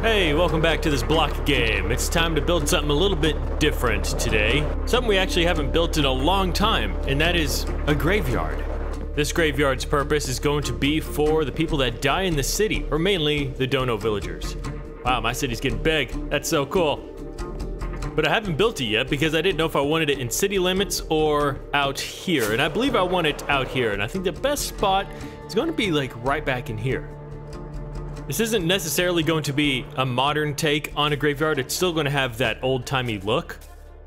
Hey, welcome back to this block game. It's time to build something a little bit different today. Something we actually haven't built in a long time, and that is a graveyard. This graveyard's purpose is going to be for the people that die in the city, or mainly the Dono villagers. Wow, my city's getting big. That's so cool. But I haven't built it yet because I didn't know if I wanted it in city limits or out here. And I believe I want it out here, and I think the best spot is going to be like right back in here. This isn't necessarily going to be a modern take on a graveyard. It's still going to have that old-timey look.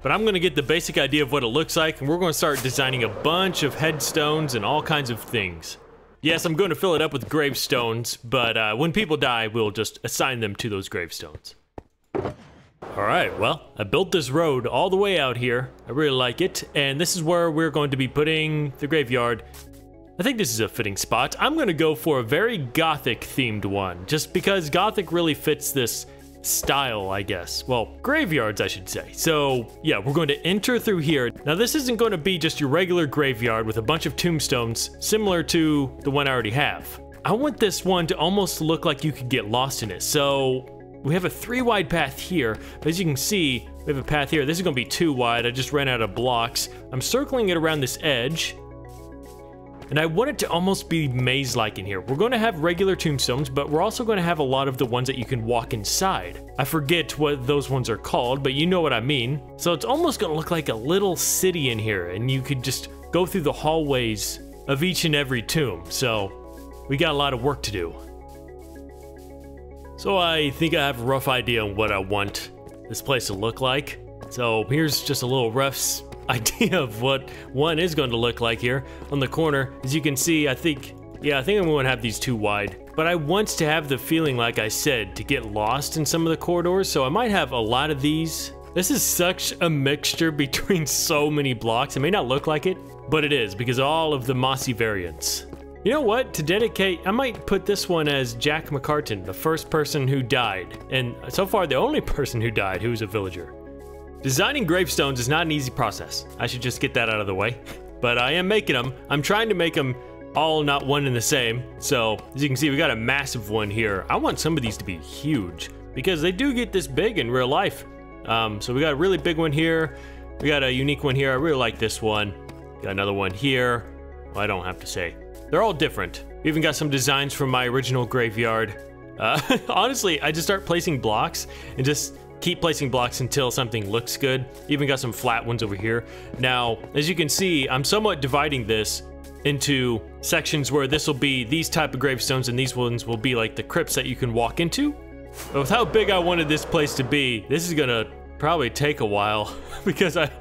But I'm going to get the basic idea of what it looks like, and we're going to start designing a bunch of headstones and all kinds of things. Yes, I'm going to fill it up with gravestones, but when people die, we'll just assign them to those gravestones. Alright, well, I built this road all the way out here. I really like it, and this is where we're going to be putting the graveyard. I think this is a fitting spot. I'm gonna go for a very gothic themed one, just because gothic really fits this style, I guess. Well, graveyards, I should say. So yeah, we're going to enter through here. Now this isn't going to be just your regular graveyard with a bunch of tombstones, similar to the one I already have. I want this one to almost look like you could get lost in it. So we have a 3 wide path here, but as you can see, we have a path here. This is gonna be 2 wide. I just ran out of blocks. I'm circling it around this edge. And I want it to almost be maze-like in here. We're going to have regular tombstones, but we're also going to have a lot of the ones that you can walk inside. I forget what those ones are called, but you know what I mean. So it's almost going to look like a little city in here, and you could just go through the hallways of each and every tomb. So we got a lot of work to do. So I think I have a rough idea on what I want this place to look like. So here's just a little rough idea of what one is going to look like here on the corner. As you can see, I think I'm going to have these 2 wide, but I want to have the feeling, like I said, to get lost in some of the corridors, so I might have a lot of these. This is such a mixture between so many blocks. It may not look like it, but it is, because of all of the mossy variants. You know what? To dedicate, I might put this one as Jack McCartan, the first person who died, and so far the only person who died who was a villager. Designing gravestones is not an easy process. I should just get that out of the way. But I am making them. I'm trying to make them all not one and the same. So, as you can see, we got a massive one here. I want some of these to be huge, because they do get this big in real life. So we got a really big one here. We got a unique one here. I really like this one. Got another one here. Well, I don't have to say. They're all different. We even got some designs from my original graveyard. Honestly, I just start placing blocks and just keep placing blocks until something looks good. Even got some flat ones over here. Now, as you can see, I'm somewhat dividing this into sections where this will be these type of gravestones and these ones will be like the crypts that you can walk into. But with how big I wanted this place to be, this is gonna probably take a while because I'm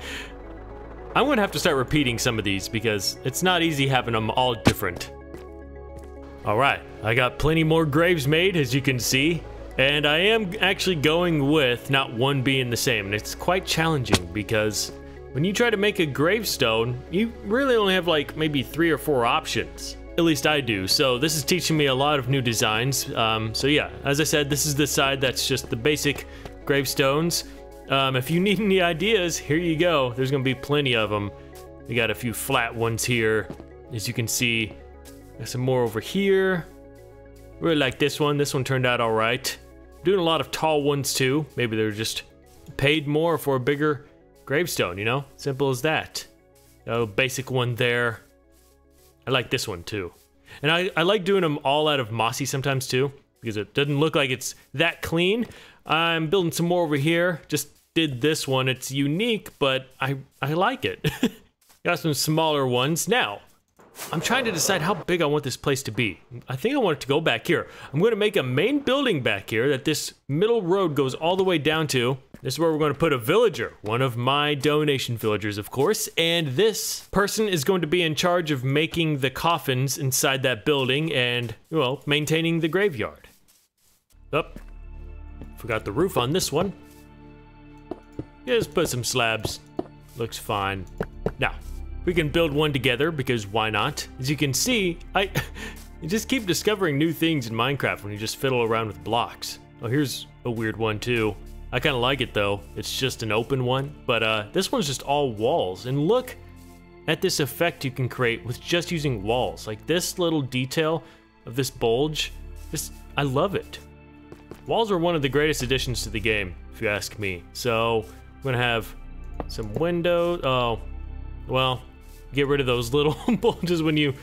gonna have to start repeating some of these because it's not easy having them all different. All right, I got plenty more graves made, as you can see. And I am actually going with not one being the same, and it's quite challenging because when you try to make a gravestone, you really only have like maybe 3 or 4 options. At least I do, so this is teaching me a lot of new designs. So yeah, as I said, this is the side that's just the basic gravestones. If you need any ideas, here you go. There's gonna be plenty of them. We got a few flat ones here, as you can see. Got some more over here. Really like this one. This one turned out all right. Doing a lot of tall ones too. Maybe they're just paid more for a bigger gravestone, you know? Simple as that. A basic one there. I like this one too. And I like doing them all out of mossy sometimes too, because it doesn't look like it's that clean. I'm building some more over here. Just did this one. It's unique, but I like it. Got some smaller ones. Now, I'm trying to decide how big I want this place to be. I think I want it to go back here. I'm going to make a main building back here that this middle road goes all the way down to. This is where we're going to put a villager, one of my donation villagers, of course, and this person is going to be in charge of making the coffins inside that building and, well, maintaining the graveyard. Oh, forgot the roof on this one. Just put some slabs. Looks fine. Now, we can build one together because why not? As you can see, you just keep discovering new things in Minecraft when you just fiddle around with blocks. Oh, here's a weird one too. I kind of like it though. It's just an open one, but this one's just all walls. And look at this effect you can create with just using walls. Like this little detail of this bulge, I love it. Walls are one of the greatest additions to the game, if you ask me. So I'm gonna have some windows. Oh, well, get rid of those little bulges when you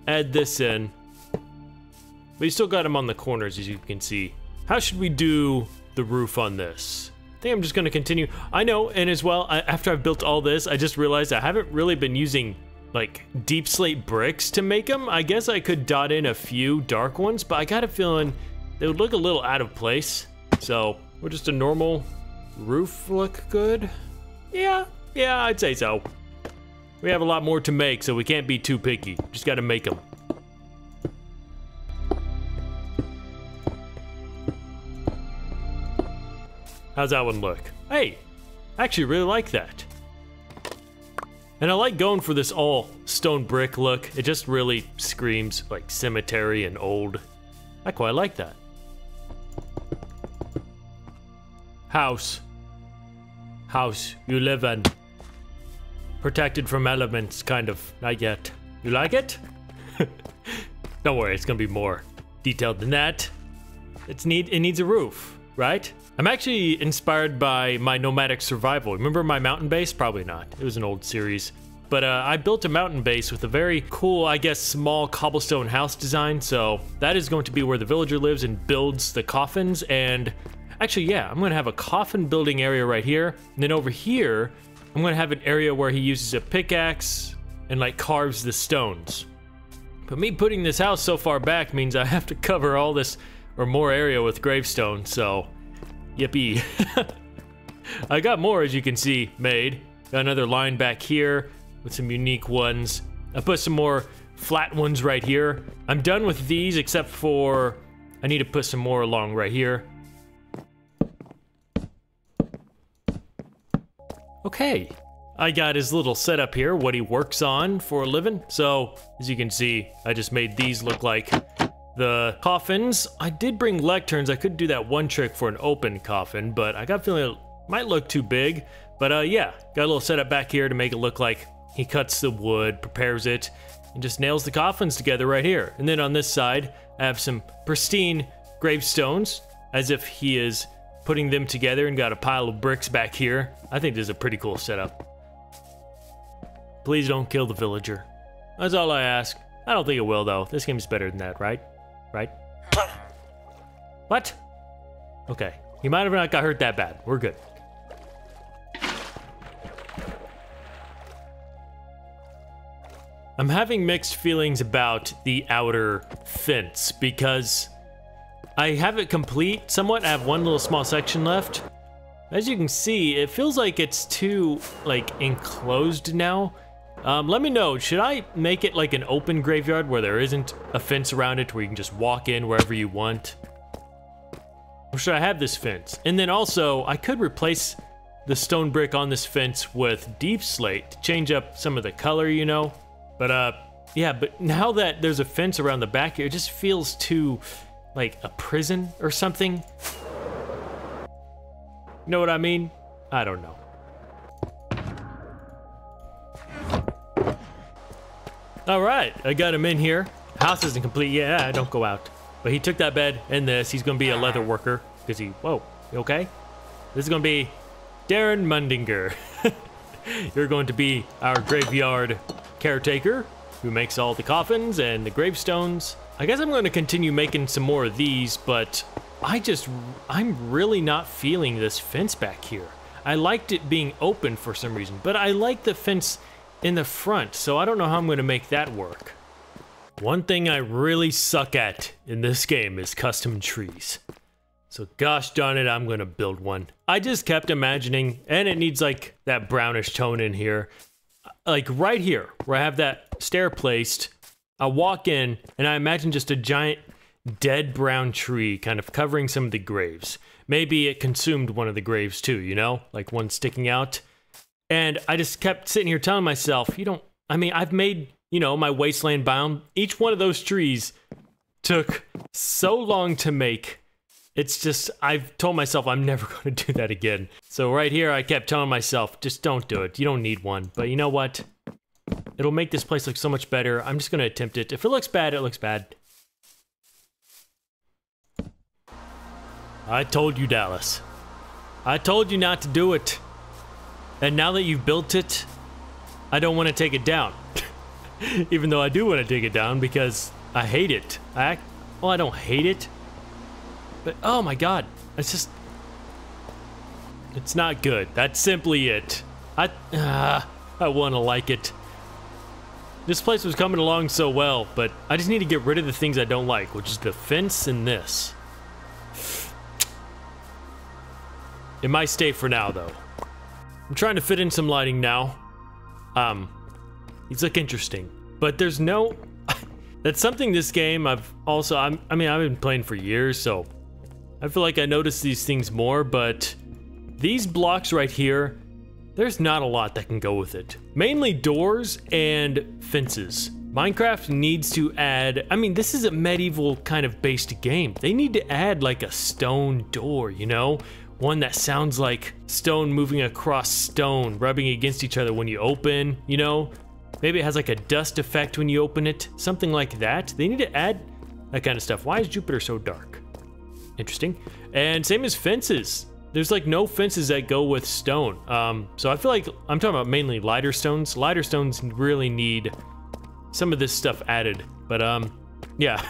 add this in. But you still got them on the corners, as you can see. How should we do the roof on this? I think I'm just gonna continue. I know, and as well, after I've built all this, I just realized I haven't really been using like deep slate bricks to make them. I guess I could dot in a few dark ones, but I got a feeling they would look a little out of place. So, would just a normal roof look good? Yeah, I'd say so. We have a lot more to make, so we can't be too picky. Just gotta make them. How's that one look? Hey, I actually really like that. And I like going for this all stone brick look. It just really screams like cemetery and old. I quite like that. House. House you live in. Protected from elements, kind of. Not yet. You like it? Don't worry, it's gonna be more detailed than that. It needs a roof, right? I'm actually inspired by my nomadic survival. Remember my mountain base? Probably not. It was an old series. But I built a mountain base with a very cool, I guess, small cobblestone house design. So that is going to be where the villager lives and builds the coffins. And actually, yeah, I'm going to have a coffin building area right here. And then over here, I'm going to have an area where he uses a pickaxe and like carves the stones. But me putting this house so far back means I have to cover all this or more area with gravestones. So yippee. I got more, as you can see, made. Got another line back here with some unique ones. I put some more flat ones right here. I'm done with these except for I need to put some more along right here. Okay, I got his little setup here, what he works on for a living. So, as you can see, I just made these look like the coffins. I did bring lecterns. I could do that one trick for an open coffin, but I got a feeling it might look too big. But yeah, got a little setup back here to make it look like he cuts the wood, prepares it, and just nails the coffins together right here. And then on this side, I have some pristine gravestones, as if he is putting them together, and got a pile of bricks back here. I think this is a pretty cool setup. Please don't kill the villager. That's all I ask. I don't think it will, though. This game's better than that, right? Right? What? Okay. He might have not got hurt that bad. We're good. I'm having mixed feelings about the outer fence because I have it complete somewhat. I have one little small section left. As you can see, it feels like it's too, like, enclosed now. Let me know, should I make it like an open graveyard where there isn't a fence around it where you can just walk in wherever you want? Or should I have this fence? And then also, I could replace the stone brick on this fence with deep slate to change up some of the color, you know? But, yeah, but now that there's a fence around the back here, it just feels too, like, a prison or something. You know what I mean? I don't know. All right, I got him in here. House isn't complete yet. Don't go out. But he took that bed and this. He's gonna be a leather worker because he. Whoa, you okay? This is gonna be Darren Mundinger. You're going to be our graveyard caretaker who makes all the coffins and the gravestones. I guess I'm going to continue making some more of these, but I'm really not feeling this fence back here. I liked it being open for some reason, but I like the fence in the front, so I don't know how I'm going to make that work. One thing I really suck at in this game is custom trees. So gosh darn it, I'm going to build one. I just kept imagining, and it needs like that brownish tone in here. Like right here, where I have that stair placed, I walk in and I imagine just a giant dead brown tree kind of covering some of the graves. Maybe it consumed one of the graves too, you know? Like one sticking out. And I just kept sitting here telling myself, I've made, my wasteland biome. Each one of those trees took so long to make. It's just, I've told myself I'm never going to do that again. So right here, I kept telling myself, just don't do it. You don't need one. But you know what? It'll make this place look so much better. I'm just going to attempt it. If it looks bad, it looks bad. I told you, Dallas. I told you not to do it. And now that you've built it, I don't want to take it down. Even though I do want to take it down because I hate it. Well, I don't hate it. But, oh my god. It's just... It's not good. That's simply it. I want to like it. This place was coming along so well, but I just need to get rid of the things I don't like, which is the fence and this. It might stay for now, though. I'm trying to fit in some lighting now. These look interesting, but there's no... That's something this game I've also... I mean, I've been playing for years, so I feel like I notice these things more, but these blocks right here, there's not a lot that can go with it. Mainly doors and fences. Minecraft needs to add... I mean, this is a medieval kind of based game. They need to add like a stone door, you know? One that sounds like stone moving across stone, rubbing against each other when you open, you know? Maybe it has like a dust effect when you open it, something like that. They need to add that kind of stuff. Why is Jupiter so dark? Interesting. And same as fences. There's like no fences that go with stone. So I feel like I'm talking about mainly lighter stones. Lighter stones really need some of this stuff added. But yeah,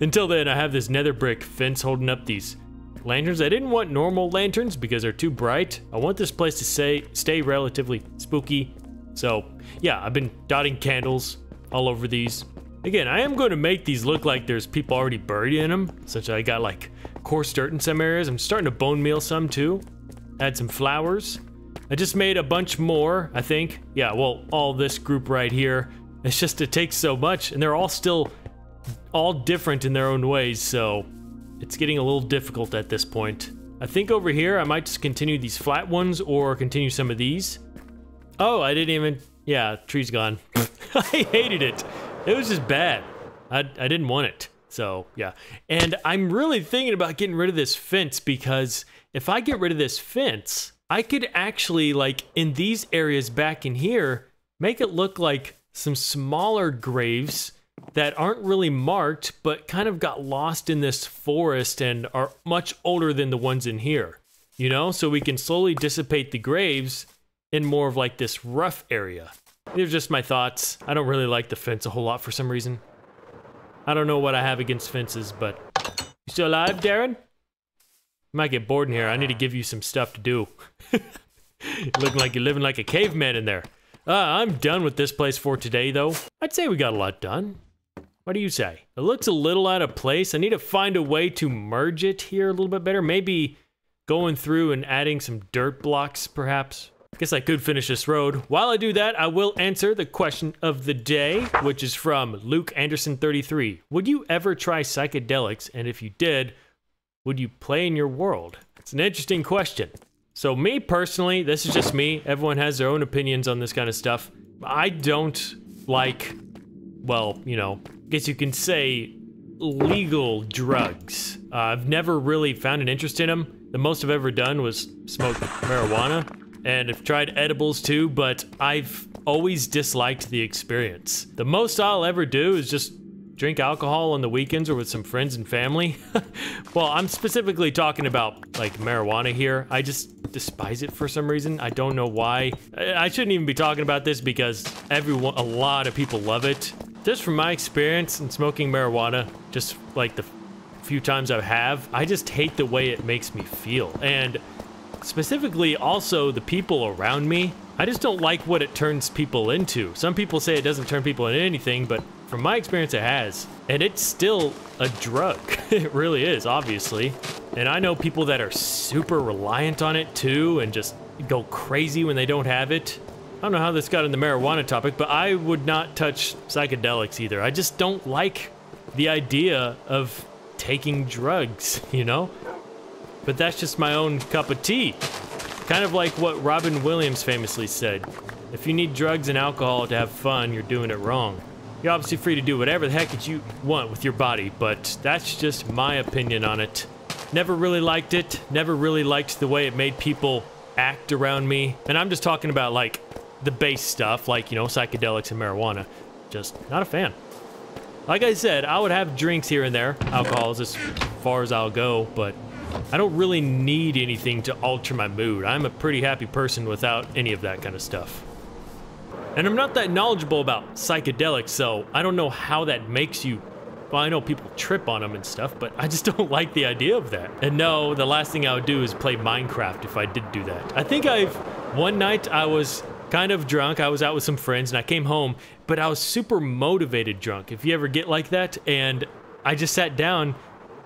until then I have this nether brick fence holding up these lanterns. I didn't want normal lanterns because they're too bright. I want this place to stay relatively spooky. So yeah, I've been dotting candles all over these. Again, I am going to make these look like there's people already buried in them, such I got like coarse dirt in some areas. I'm starting to bone meal some too. Add some flowers. I just made a bunch more, I think. Yeah, well, all this group right here. It's just, it takes so much, and they're all still all different in their own ways, so it's getting a little difficult at this point. I think over here I might just continue these flat ones or continue some of these. Oh, I didn't even... Yeah, tree's gone. I hated it. It was just bad. I didn't want it. So, yeah. And I'm really thinking about getting rid of this fence because if I get rid of this fence, I could actually, like, in these areas back in here, make it look like some smaller graves that aren't really marked, but kind of got lost in this forest and are much older than the ones in here. You know? So we can slowly dissipate the graves in more of like this rough area. These are just my thoughts. I don't really like the fence a whole lot for some reason. I don't know what I have against fences, but... You still alive, Darren? You might get bored in here. I need to give you some stuff to do. Looking like you're living like a caveman in there. I'm done with this place for today, though. I'd say we got a lot done. What do you say? It looks a little out of place. I need to find a way to merge it here a little bit better. Maybe going through and adding some dirt blocks, perhaps. I guess I could finish this road. While I do that, I will answer the question of the day, which is from Luke Anderson 33. Would you ever try psychedelics? And if you did, would you play in your world? It's an interesting question. So me personally, this is just me. Everyone has their own opinions on this kind of stuff. I don't like, well, you know, I guess you can say legal drugs. I've never really found an interest in them. The most I've ever done was smoke marijuana. And I've tried edibles too, but I've always disliked the experience. The most I'll ever do is just drink alcohol on the weekends or with some friends and family. Well, I'm specifically talking about like marijuana here. I just despise it for some reason. I don't know why. I shouldn't even be talking about this because a lot of people love it. Just from my experience in smoking marijuana, just like the few times I have, I just hate the way it makes me feel. And specifically also the people around me. I just don't like what it turns people into. Some people say it doesn't turn people into anything, but from my experience it has. And it's still a drug. It really is, obviously. And I know people that are super reliant on it too and just go crazy when they don't have it. I don't know how this got in the marijuana topic, but I would not touch psychedelics either. I just don't like the idea of taking drugs, you know? But that's just my own cup of tea. Kind of like what Robin Williams famously said. If you need drugs and alcohol to have fun, you're doing it wrong. You're obviously free to do whatever the heck that you want with your body, but that's just my opinion on it. Never really liked it. Never really liked the way it made people act around me. And I'm just talking about like the base stuff, like, you know, psychedelics and marijuana. Just not a fan. Like I said, I would have drinks here and there. Alcohol is as far as I'll go, but I don't really need anything to alter my mood. I'm a pretty happy person without any of that kind of stuff. And I'm not that knowledgeable about psychedelics, so I don't know how that makes you. Well, I know people trip on them and stuff, but I just don't like the idea of that. And no, the last thing I would do is play Minecraft if I did do that. I think one night I was kind of drunk. I was out with some friends and I came home, but I was super motivated drunk, if you ever get like that. And I just sat down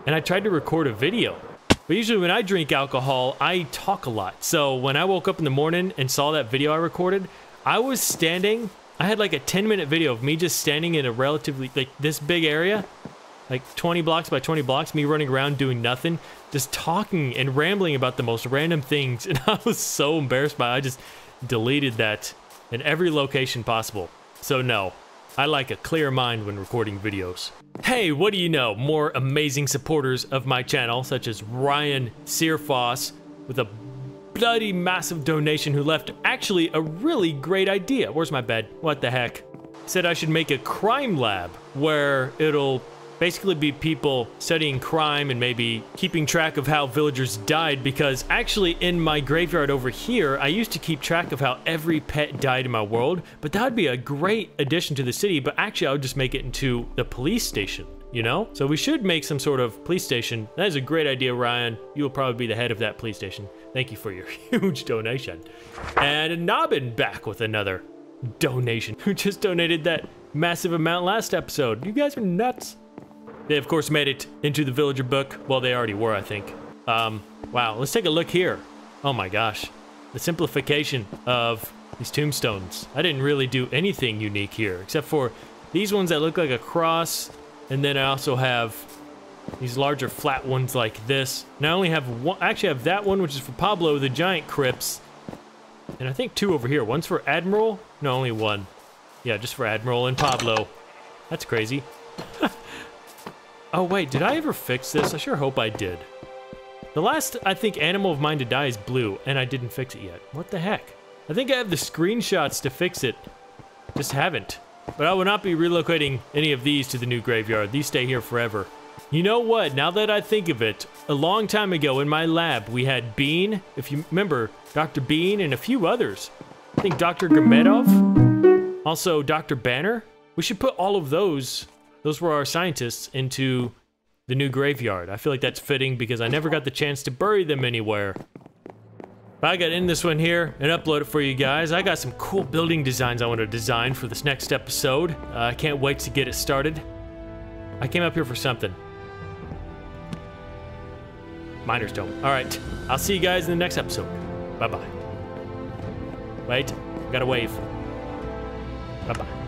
and I tried to record a video. But usually when I drink alcohol, I talk a lot. So when I woke up in the morning and saw that video I recorded, I was standing. I had like a 10-minute video of me just standing in a relatively, like, this big area, like 20 blocks by 20 blocks, me running around doing nothing, just talking and rambling about the most random things. And I was so embarrassed by it, I just deleted that in every location possible. So no, I like a clear mind when recording videos. Hey, what do you know? More amazing supporters of my channel, such as Ryan Searfoss with a bloody massive donation, who left actually a really great idea. Where's my bed? What the heck? Said I should make a crime lab where it'll basically be people studying crime and maybe keeping track of how villagers died, because actually in my graveyard over here, I used to keep track of how every pet died in my world, but that would be a great addition to the city, but actually I would just make it into the police station, you know? So we should make some sort of police station. That is a great idea, Ryan. You will probably be the head of that police station. Thank you for your huge donation. And Nobbin back with another donation, who just donated that massive amount last episode. You guys are nuts. They, of course, made it into the villager book. Well, they already were, I think. Wow, let's take a look here. Oh my gosh. The simplification of these tombstones. I didn't really do anything unique here, except for these ones that look like a cross. And then I also have these larger flat ones like this. And I only have one, I actually have that one, which is for Pablo, the giant crypts. And I think two over here. One's for Admiral. No, only one. Yeah, just for Admiral and Pablo. That's crazy. Oh wait, did I ever fix this? I sure hope I did. The last, I think, animal of mine to die is blue, and I didn't fix it yet. What the heck? I think I have the screenshots to fix it. Just haven't. But I will not be relocating any of these to the new graveyard. These stay here forever. You know what? Now that I think of it, a long time ago in my lab, we had Bean, if you remember, Dr. Bean and a few others. I think Dr. Gamedov, also Dr. Banner. We should put all of those were our scientists, into the new graveyard. I feel like that's fitting because I never got the chance to bury them anywhere. But I gotta end this one here and upload it for you guys. I got some cool building designs I want to design for this next episode. I can't wait to get it started. I came up here for something. Miner's Dome. Alright, I'll see you guys in the next episode. Bye-bye. Wait, I gotta wave. Bye-bye.